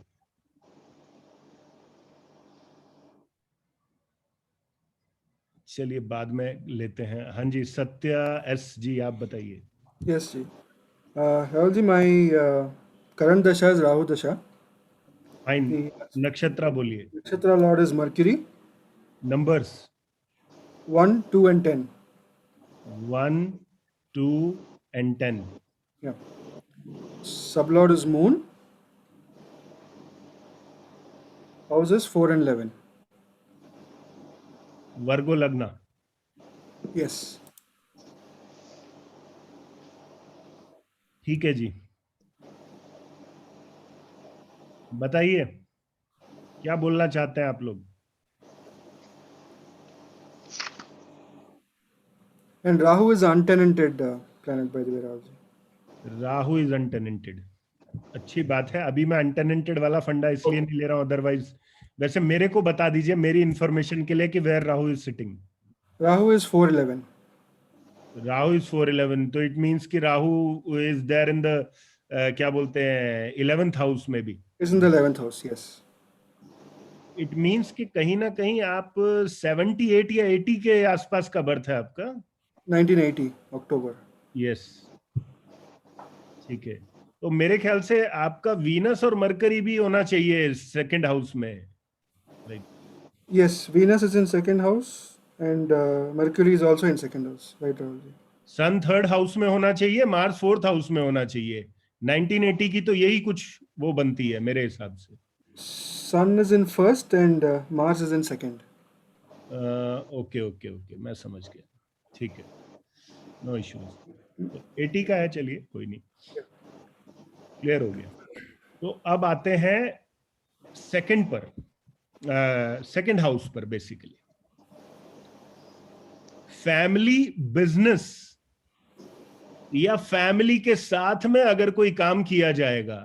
Speaker 1: चलिए बाद में लेते हैं। हाँ जी, सत्या एस जी आप बताइए।
Speaker 9: यस जी, Rahul ji, my current dasha is Rahu dasha.
Speaker 1: Fine, नक्षत्र बोलिए।
Speaker 9: Nakshatra lord is Mercury.
Speaker 1: Numbers
Speaker 9: 1, 2 and 10.
Speaker 1: 1, 2 and 10.
Speaker 9: Yeah. Sublord is moon. Houses 4 and 11.
Speaker 1: वर्गो लग्ना।
Speaker 9: Yes.
Speaker 1: ठीक है जी, बताइए क्या बोलना चाहते हैं आप लोग।
Speaker 9: And Rahu is untenanted planet, by the way, Rahul ji.
Speaker 1: Rahu is untenanted, अच्छी बात है। अभी मैं अनटेनेंटेड वाला फंडा इसलिए नहीं ले रहा हूं, अदरवाइज वैसे मेरे को बता दीजिए मेरी इंफॉर्मेशन के लिए कि where Rahu is sitting.
Speaker 9: Rahu is 411.
Speaker 1: Rahu is 411, तो इट मींस कि Rahu is there in the क्या बोलते हैं 11th हाउस में भी।
Speaker 9: Is in the 11th house, yes.
Speaker 1: It means कि कहीं ना कहीं आप 78 या 80 के आसपास का बर्थ है आपका।
Speaker 9: 1980, October.
Speaker 1: यस, ठीक है। तो मेरे ख्याल से आपका वीनस और मरकरी भी होना चाहिए सेकंड हाउस में, right?
Speaker 9: Yes, Venus is in second house and Mercury is also in second house, right, Rahul ji?
Speaker 1: Sun 3rd house में होना चाहिए, मार्स 4th हाउस में होना चाहिए। 1980 की तो यही कुछ वो बनती है मेरे हिसाब से।
Speaker 9: Sun is in first and Mars is in second.
Speaker 1: Okay okay okay, मैं समझ गया, ठीक है, नो इश्यूज। 80 का है, चलिए कोई नहीं, क्लियर हो गया। तो अब आते हैं सेकंड पर, सेकंड हाउस पर। बेसिकली फैमिली बिजनेस या फैमिली के साथ में अगर कोई काम किया जाएगा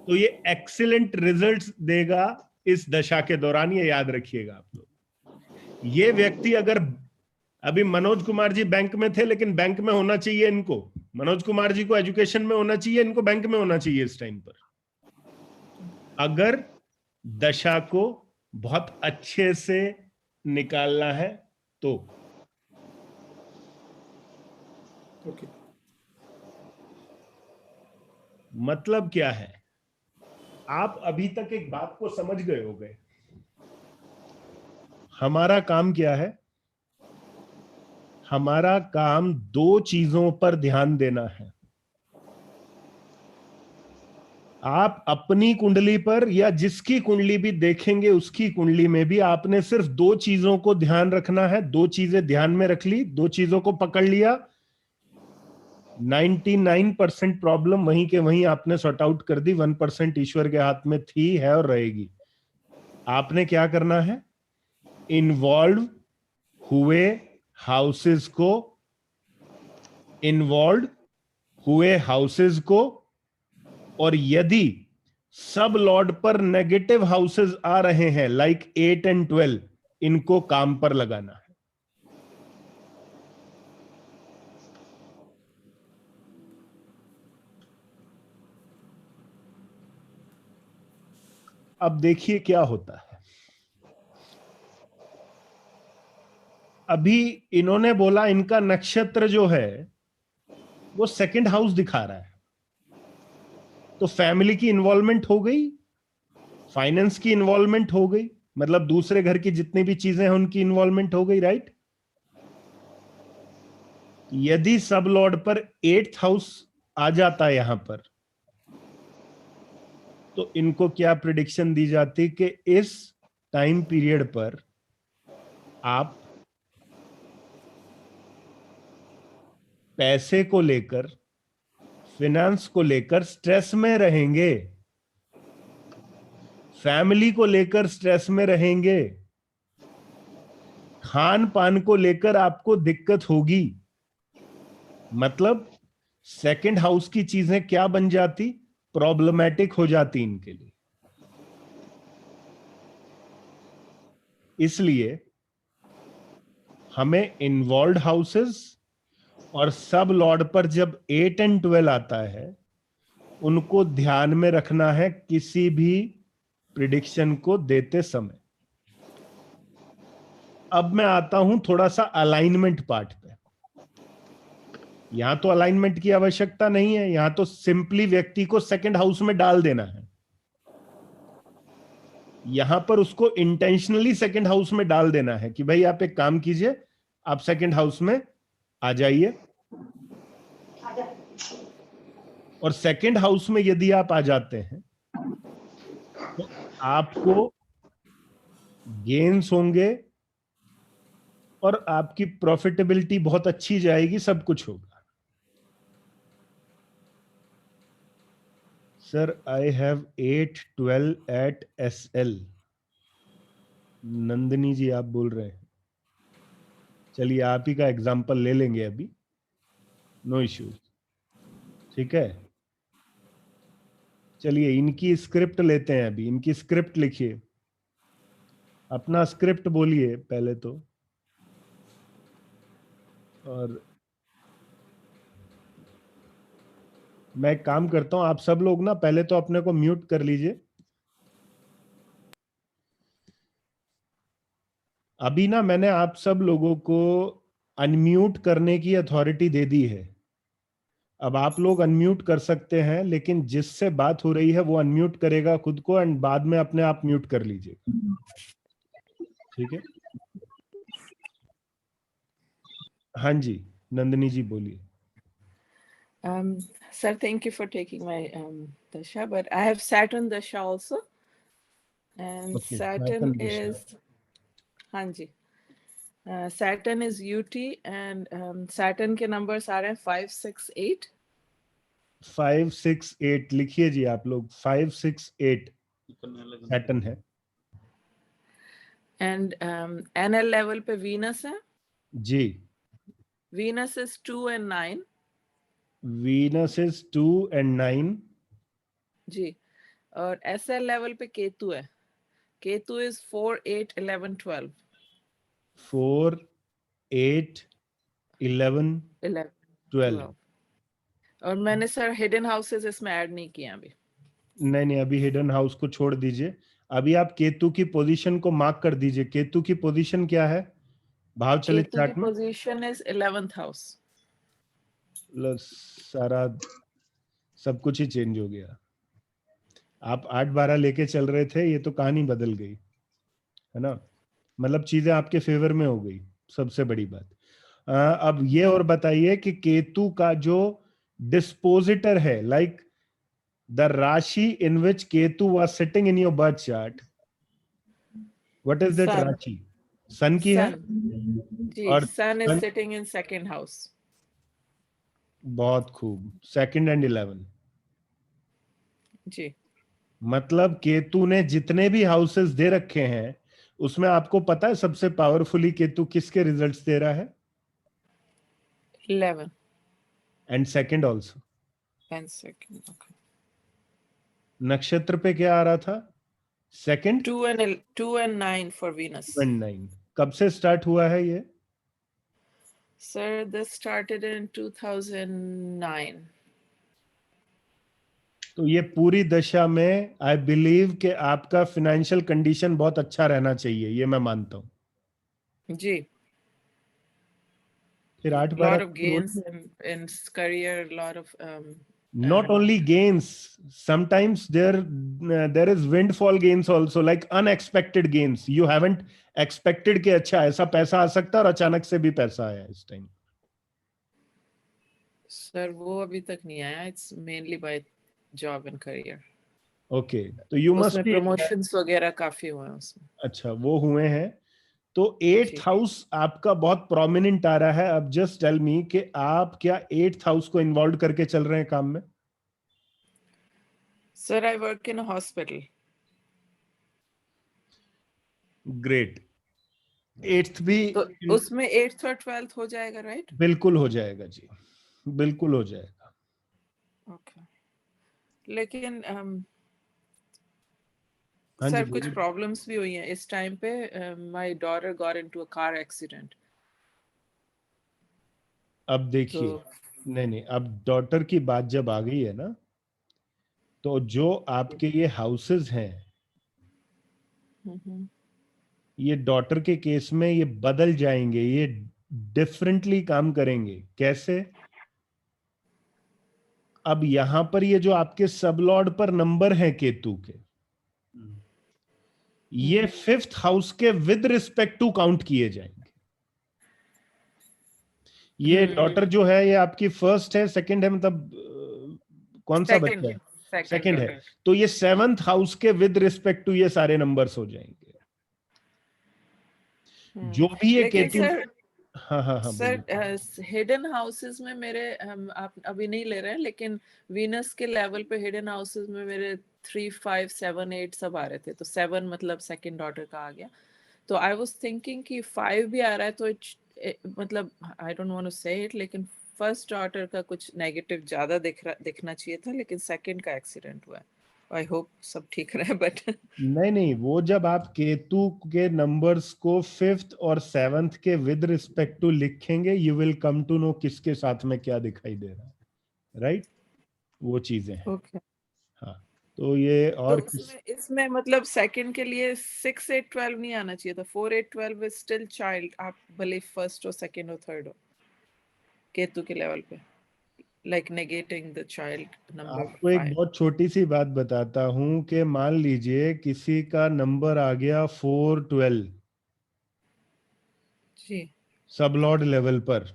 Speaker 1: तो ये एक्सीलेंट रिजल्ट्स देगा इस दशा के दौरान, ये याद रखिएगा आप लोग। ये व्यक्ति अगर अभी मनोज कुमार जी बैंक में थे, लेकिन बैंक में होना चाहिए इनको, मनोज कुमार जी को एजुकेशन में होना चाहिए, इनको बैंक में होना चाहिए इस टाइम पर, अगर दशा को बहुत अच्छे से निकालना है तो।
Speaker 9: Okay.
Speaker 1: मतलब क्या है, आप अभी तक एक बात को समझ गए हो गए। हमारा काम क्या है? हमारा काम दो चीजों पर ध्यान देना है। आप अपनी कुंडली पर या जिसकी कुंडली भी देखेंगे उसकी कुंडली में भी आपने सिर्फ दो चीजों को ध्यान रखना है, दो चीजें ध्यान में रख ली, दो चीजों को पकड़ लिया, 99% प्रॉब्लम वहीं के वहीं आपने सॉर्ट आउट कर दी, 1% ईश्वर के हाथ में थी, है और रहेगी। आपने क्या करना है, इन्वॉल्व हुए हाउसेस को, और यदि सब लॉर्ड पर नेगेटिव हाउसेस आ रहे हैं लाइक 8 and 12, इनको काम पर लगाना है। अब देखिए क्या होता है। अभी इन्होंने बोला इनका नक्षत्र जो है वो सेकंड हाउस दिखा रहा है, तो फैमिली की इन्वॉल्वमेंट हो गई, फाइनेंस की इन्वॉल्वमेंट हो गई, मतलब दूसरे घर की जितनी भी चीजें हैं उनकी इन्वॉल्वमेंट हो गई, राइट। यदि सब लॉर्ड पर 8th हाउस आ जाता है यहां पर, तो इनको क्या प्रिडिक्शन दी जाती कि इस टाइम पीरियड पर आप पैसे को लेकर, फिनेंस को लेकर स्ट्रेस में रहेंगे, फैमिली को लेकर स्ट्रेस में रहेंगे, खान पान को लेकर आपको दिक्कत होगी। मतलब सेकंड हाउस की चीजें क्या बन जाती, प्रॉब्लमैटिक हो जाती इनके लिए। इसलिए हमें इन्वॉल्व हाउसेस और सब लॉर्ड पर जब 8 and 12 आता है उनको ध्यान में रखना है किसी भी प्रिडिक्शन को देते समय। अब मैं आता हूं थोड़ा सा अलाइनमेंट पार्ट पे। यहां तो अलाइनमेंट की आवश्यकता नहीं है, यहां तो सिंपली व्यक्ति को सेकंड हाउस में डाल देना है। यहां पर उसको इंटेंशनली सेकंड हाउस में डाल देना है कि भाई आप एक काम कीजिए, आप सेकंड हाउस में आ जाइए, और सेकंड हाउस में यदि आप आ जाते हैं तो आपको गेन्स होंगे और आपकी प्रॉफिटेबिलिटी बहुत अच्छी जाएगी, सब कुछ होगा। Sir I have 8-12 at SL। नंदिनी जी आप बोल रहे हैं, चलिए आप ही का एग्जांपल ले लेंगे अभी, नो इश्यूज, ठीक है। चलिए इनकी स्क्रिप्ट लेते हैं, अभी इनकी स्क्रिप्ट लिखिए, अपना स्क्रिप्ट बोलिए पहले तो, और मैं एक काम करता हूं, आप सब लोग ना पहले तो अपने को म्यूट कर लीजिए। अभी ना मैंने आप सब लोगों को अनम्यूट करने की अथॉरिटी दे दी है। अब आप लोग अनम्यूट कर सकते हैं, लेकिन जिससे बात हो रही है वो अनम्यूट करेगा खुद को, एंड बाद में अपने आप म्यूट कर लीजिएगा, ठीक है। हाँ जी नंदिनी जी बोलिए।
Speaker 10: Sir, thank you for taking my dasha, but I have Saturn dasha also, and
Speaker 1: Okay,
Speaker 10: Saturn
Speaker 1: Saturn dasha.
Speaker 10: is, Hanji, Saturn is UT, and Saturn के numbers आ रहे हैं 5, 6, 8.
Speaker 1: 5, 6, 8 लिखिए जी आप लोग, 5, 6, 8 सैटर्न है।
Speaker 10: And NL level पे Venus है,
Speaker 1: जी
Speaker 10: Venus is 2 and 9.
Speaker 1: Venus is 2 and 9।
Speaker 10: जी, और SL level पे केतु है, केतु is 4, 8, 11, 12.
Speaker 1: 4, 8, 11, 12।
Speaker 10: और मैंने सर हिडन हाउसेस इसमें ऐड नहीं किया अभी।
Speaker 1: नहीं अभी हिडन हाउस को छोड़ दीजिए। अभी आप केतु की पोजीशन को मार्क कर दीजिए। केतु की पोजीशन क्या है भाव चलित चार्ट में?
Speaker 10: Position is 11th house.
Speaker 1: सारा सब कुछ ही चेंज हो गया। आप 8-12 लेके चल रहे थे, ये तो कहानी बदल गई है ना। मतलब चीजें आपके फेवर में हो गई, सबसे बड़ी बात। अब ये और बताइए कि केतु का जो डिस्पोजिटर है, like the Rashi in which Ketu was sitting in your birth chart, what is that
Speaker 10: Sun.
Speaker 1: Rashi? Sun की है?
Speaker 10: Sun. जी,
Speaker 1: और
Speaker 10: sun is
Speaker 1: sun-
Speaker 10: sitting in second house.
Speaker 1: बहुत खूब. 2nd and 11.
Speaker 10: जी.
Speaker 1: मतलब केतु ने जितने भी हाउसेस दे रखे हैं उसमें आपको पता है सबसे पावरफुली केतु किसके रिजल्ट्स दे रहा है?
Speaker 10: 11
Speaker 1: and second also.
Speaker 10: and second. Okay.
Speaker 1: नक्षत्र पे क्या आ रहा था? Second
Speaker 10: 2 and 9 for Venus.
Speaker 1: And 9. कब से स्टार्ट हुआ है ये?
Speaker 10: Sir, this started in 2009.
Speaker 1: तो ये पूरी दशा में आई बिलीव कि आपका फाइनेंशियल कंडीशन बहुत अच्छा रहना चाहिए, ये मैं मानता हूँ.
Speaker 10: जी.
Speaker 1: फिर 8
Speaker 10: Lot
Speaker 1: 12
Speaker 10: of gains in career, lot of
Speaker 1: not only gains, sometimes there is windfall gains also, like unexpected gains. You haven't expected कि अच्छा ऐसा पैसा आ सकता है और अचानक से भी पैसा आया इस टाइम.
Speaker 10: Sir, वो अभी तक नहीं आया. It's mainly by job and career.
Speaker 1: Okay, तो you must
Speaker 10: उसमें
Speaker 1: be
Speaker 10: promotions वगैरह काफी हुए हैं उसमें.
Speaker 1: अच्छा वो हुए हैं. तो 8th हाउस आपका बहुत प्रोमिनेंट आ रहा है. अब जस्ट टेल मी कि आप क्या 8th हाउस को इन्वॉल्व करके चल रहे हैं काम में?
Speaker 10: Sir, I work in a hospital.
Speaker 1: Great. 8th भी
Speaker 10: तो उसमें 8th और 12th हो जाएगा, right?
Speaker 1: बिल्कुल हो जाएगा जी, बिल्कुल हो जाएगा.
Speaker 10: Okay. लेकिन
Speaker 1: हाँ
Speaker 10: सर
Speaker 1: जी,
Speaker 10: कुछ
Speaker 1: बोलिए.
Speaker 10: प्रॉब्लम्स भी हुई हैं इस टाइम पे. My daughter got into a car accident.
Speaker 1: अब देखिए, नहीं अब डॉटर की बात जब आ गई है ना, तो जो आपके ये हाउसेस हैं, ये डॉटर के केस में ये बदल जाएंगे, ये डिफरेंटली काम करेंगे. कैसे? अब यहां पर ये जो आपके सबलॉर्ड पर नंबर है केतु के, ये 5th हाउस के विद रिस्पेक्ट टू काउंट किए जाएंगे. ये डॉटर जो है ये आपकी फर्स्ट है, सेकंड है, मतलब कौन सा बच्चा है? सेकंड है. तो ये 7th हाउस के विद रिस्पेक्ट टू ये सारे नंबर्स हो जाएंगे. जो भी ये केतु. हाँ
Speaker 10: सर हिडन हाउसेस में मेरे आप अभी नहीं ले रहे हैं, लेकिन वीनस के लेवल पे हिडन हाउसेस में मेरे 3 5 7 8 सब आ रहे थे. तो 7 मतलब सेकंड डॉटर का आ गया. तो आई वाज थिंकिंग कि 5 भी आ रहा है, तो मतलब आई डोंट वांट टू से इट, लेकिन फर्स्ट डॉटर का कुछ नेगेटिव ज्यादा दिखना चाहिए था, लेकिन सेकंड का एक्सीडेंट हुआ है. आई होप सब ठीक रहे. बट
Speaker 1: नहीं, वो जब आप केतु के नंबर्स को 5th और 7th के विद रिस्पेक्ट टू लिखेंगे, you will come to know किसके साथ में क्या दिखाई दे रहा है. राइट? वो चीजें हैं.
Speaker 10: ओके.
Speaker 1: हाँ, तो ये और
Speaker 10: तो इसमें मतलब सेकंड के लिए 6 8 12 नहीं आना चाहिए था. 4 8 12 इज स्टिल चाइल्ड. आप भले फर्स्ट हो, सेकंड हो, थर्ड हो केतु के लेवल पे, like negating the child number.
Speaker 1: आपको एक बहुत छोटी सी बात बताता हूं कि मान लीजिए किसी का नंबर आ गया 4 12
Speaker 10: जी.
Speaker 1: सबलॉर्ड लेवल पर.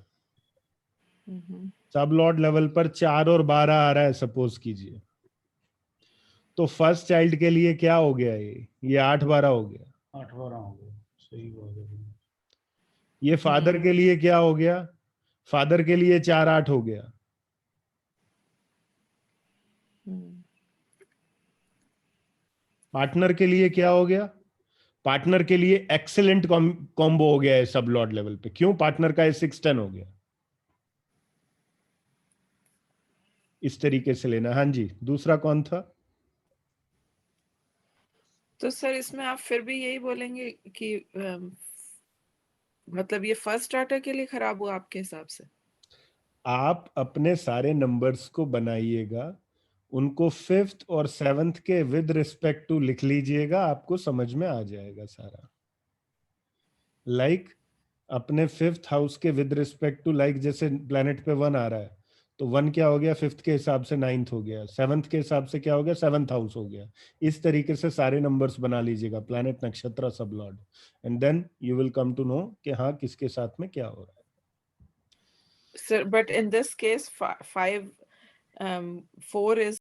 Speaker 1: सबलॉर्ड लेवल पर 4 और 12 आ रहा है, सपोज कीजिए. तो फर्स्ट चाइल्ड के लिए क्या हो गया? ये 8 12 हो गया.
Speaker 11: 8 12 हो गया. सही बात है.
Speaker 1: ये फादर के लिए क्या हो गया? फादर के लिए 4 8 हो गया. पार्टनर के लिए क्या हो गया? पार्टनर के लिए एक्सेलेंट कॉम्बो हो गया है सब लॉर्ड लेवल पे. क्यों? पार्टनर का 6 10 हो गया. इस तरीके से लेना. हाँ जी, दूसरा कौन था?
Speaker 10: तो सर इसमें आप फिर भी यही बोलेंगे कि मतलब ये फर्स्ट डॉटर के लिए खराब हुआ आपके हिसाब से?
Speaker 1: आप अपने सारे नंबर्स को बनाइएगा, उनको 5th और 7th के विद रिस्पेक्ट टू लिख लीजिएगा, आपको समझ में आ जाएगा सारा. लाइक अपने 5th हाउस के विद रिस्पेक्ट टू, लाइक जैसे प्लेनेट पे 1 आ रहा है, तो 1 क्या हो गया? 5th के हिसाब से 9th हो गया. 7th के हिसाब से क्या हो गया? 7th हाउस हो गया. इस तरीके से सारे नंबर्स बना लीजिएगा, प्लेनेट, नक्षत्र, sub lord, and then you will come to know कि हाँ किसके साथ में क्या हो रहा है.
Speaker 10: Sir, but in this case, 4 is